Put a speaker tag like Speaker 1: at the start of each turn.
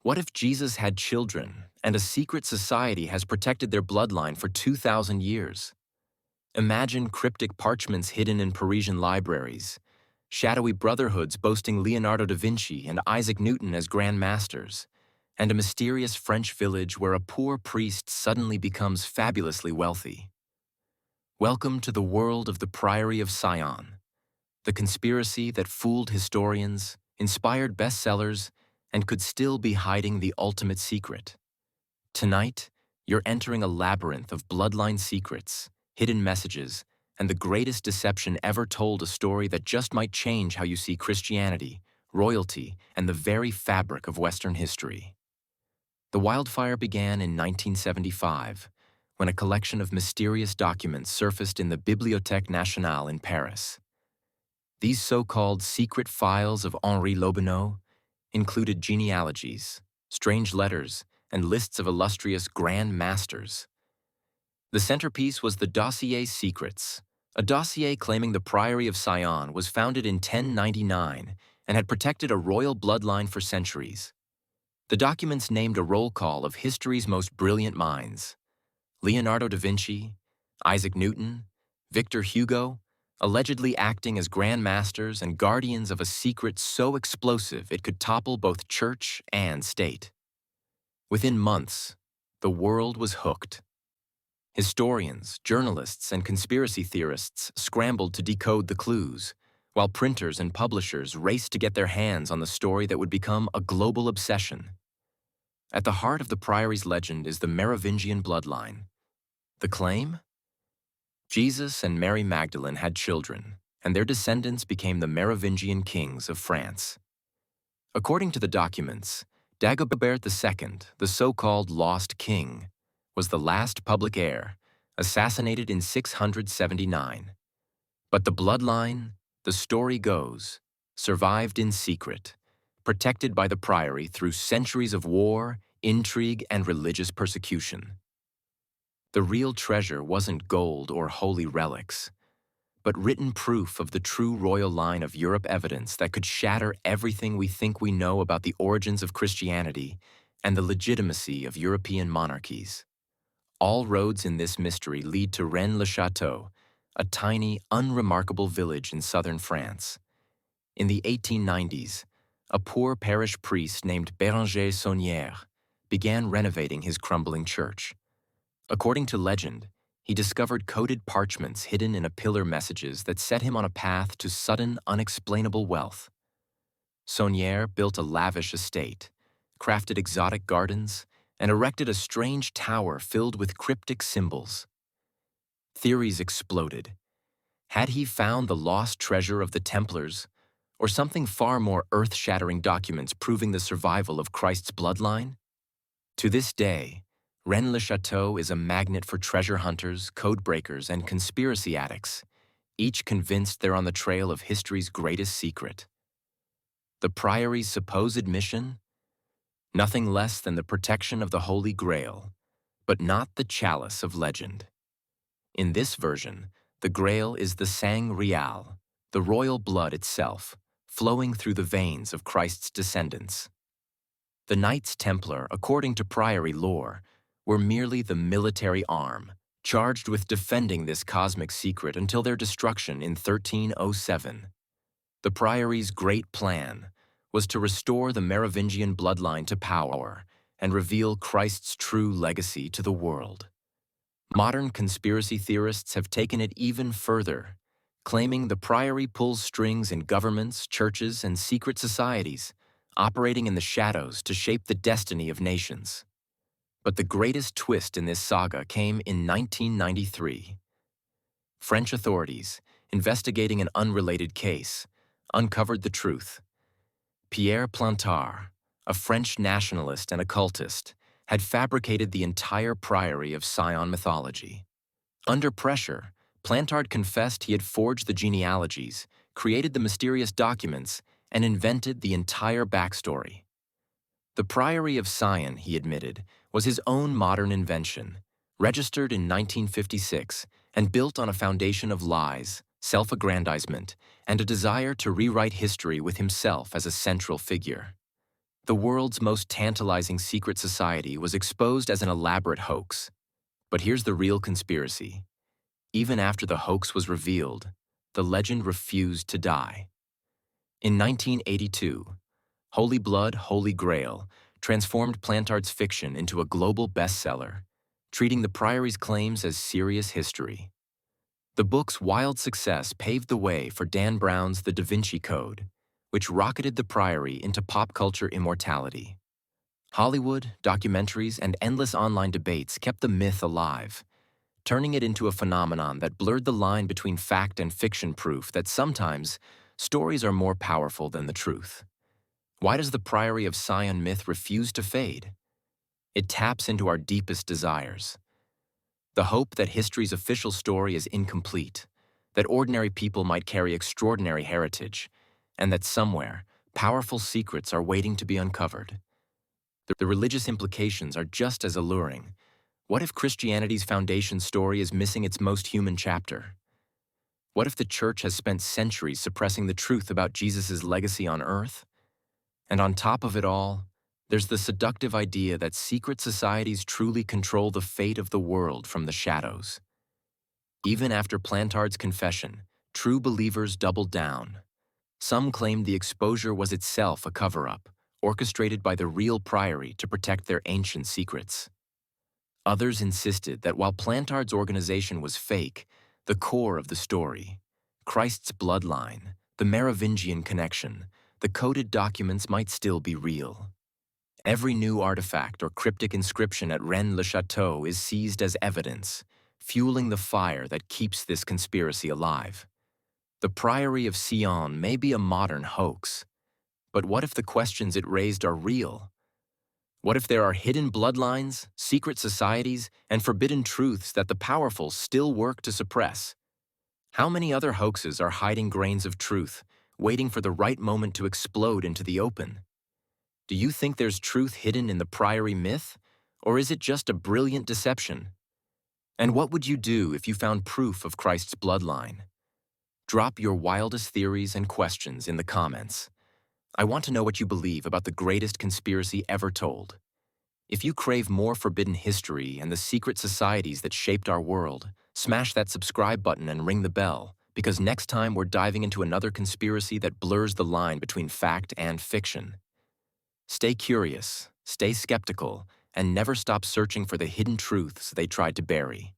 Speaker 1: What if Jesus had children, and a secret society has protected their bloodline for 2,000 years? Imagine cryptic parchments hidden in Parisian libraries, shadowy brotherhoods boasting Leonardo da Vinci and Isaac Newton as grand masters, and a mysterious French village where a poor priest suddenly becomes fabulously wealthy. Welcome to the world of the Priory of Sion, the conspiracy that fooled historians, inspired bestsellers, and could still be hiding the ultimate secret. Tonight, you're entering a labyrinth of bloodline secrets, hidden messages, and the greatest deception ever told, a story that just might change how you see Christianity, royalty, and the very fabric of Western history. The wildfire began in 1975, when a collection of mysterious documents surfaced in the Bibliothèque Nationale in Paris. These so-called secret files of Henri Lobinot included genealogies, strange letters, and lists of illustrious grand masters. The centerpiece was the Dossier Secrets, a dossier claiming the Priory of Sion was founded in 1099 and had protected a royal bloodline for centuries. The documents named a roll call of history's most brilliant minds: Leonardo da Vinci, Isaac Newton, Victor Hugo, allegedly acting as grand masters and guardians of a secret so explosive it could topple both church and state. Within months, the world was hooked. Historians, journalists, and conspiracy theorists scrambled to decode the clues, while printers and publishers raced to get their hands on the story that would become a global obsession. At the heart of the Priory's legend is the Merovingian bloodline. The claim? Jesus and Mary Magdalene had children, and their descendants became the Merovingian kings of France. According to the documents, Dagobert II, the so-called Lost King, was the last public heir, assassinated in 679. But the bloodline, the story goes, survived in secret, protected by the Priory through centuries of war, intrigue, and religious persecution. The real treasure wasn't gold or holy relics, but written proof of the true royal line of Europe, evidence that could shatter everything we think we know about the origins of Christianity and the legitimacy of European monarchies. All roads in this mystery lead to Rennes-le-Château, a tiny, unremarkable village in southern France. In the 1890s, a poor parish priest named Béranger Saunière began renovating his crumbling church. According to legend, he discovered coded parchments hidden in a pillar messages that set him on a path to sudden, unexplainable wealth. Saunière built a lavish estate, crafted exotic gardens, and erected a strange tower filled with cryptic symbols. Theories exploded. Had he found the lost treasure of the Templars, or something far more earth-shattering documents proving the survival of Christ's bloodline? To this day, Rennes-le-Château is a magnet for treasure hunters, code breakers, and conspiracy addicts, each convinced they're on the trail of history's greatest secret. The Priory's supposed mission? Nothing less than the protection of the Holy Grail, but not the chalice of legend. In this version, the Grail is the Sang Real, the royal blood itself, flowing through the veins of Christ's descendants. The Knights Templar, according to Priory lore, were merely the military arm, charged with defending this cosmic secret until their destruction in 1307. The Priory's great plan was to restore the Merovingian bloodline to power and reveal Christ's true legacy to the world. Modern conspiracy theorists have taken it even further, claiming the Priory pulls strings in governments, churches, and secret societies, operating in the shadows to shape the destiny of nations. But the greatest twist in this saga came in 1993. French authorities, investigating an unrelated case, uncovered the truth. Pierre Plantard, a French nationalist and occultist, had fabricated the entire Priory of Sion mythology. Under pressure, Plantard confessed he had forged the genealogies, created the mysterious documents, and invented the entire backstory. The Priory of Sion, he admitted, was his own modern invention, registered in 1956 and built on a foundation of lies, self-aggrandizement, and a desire to rewrite history with himself as a central figure. The world's most tantalizing secret society was exposed as an elaborate hoax. But here's the real conspiracy. Even after the hoax was revealed, the legend refused to die. In 1982, Holy Blood, Holy Grail transformed Plantard's fiction into a global bestseller, treating the Priory's claims as serious history. The book's wild success paved the way for Dan Brown's The Da Vinci Code, which rocketed the Priory into pop culture immortality. Hollywood, documentaries, and endless online debates kept the myth alive, turning it into a phenomenon that blurred the line between fact and fiction, proof that sometimes stories are more powerful than the truth. Why does the Priory of Sion myth refuse to fade? It taps into our deepest desires. The hope that history's official story is incomplete, that ordinary people might carry extraordinary heritage, and that somewhere, powerful secrets are waiting to be uncovered. The religious implications are just as alluring. What if Christianity's foundation story is missing its most human chapter? What if the Church has spent centuries suppressing the truth about Jesus' legacy on earth? And on top of it all, there's the seductive idea that secret societies truly control the fate of the world from the shadows. Even after Plantard's confession, true believers doubled down. Some claimed the exposure was itself a cover-up, orchestrated by the real Priory to protect their ancient secrets. Others insisted that while Plantard's organization was fake, the core of the story, Christ's bloodline, the Merovingian connection, the coded documents might still be real. Every new artifact or cryptic inscription at Rennes-le-Château is seized as evidence, fueling the fire that keeps this conspiracy alive. The Priory of Sion may be a modern hoax, but what if the questions it raised are real? What if there are hidden bloodlines, secret societies, and forbidden truths that the powerful still work to suppress? How many other hoaxes are hiding grains of truth, waiting for the right moment to explode into the open? Do you think there's truth hidden in the Priory myth, or is it just a brilliant deception? And what would you do if you found proof of Christ's bloodline? Drop your wildest theories and questions in the comments. I want to know what you believe about the greatest conspiracy ever told. If you crave more forbidden history and the secret societies that shaped our world, smash that subscribe button and ring the bell, because next time we're diving into another conspiracy that blurs the line between fact and fiction. Stay curious, stay skeptical, and never stop searching for the hidden truths they tried to bury.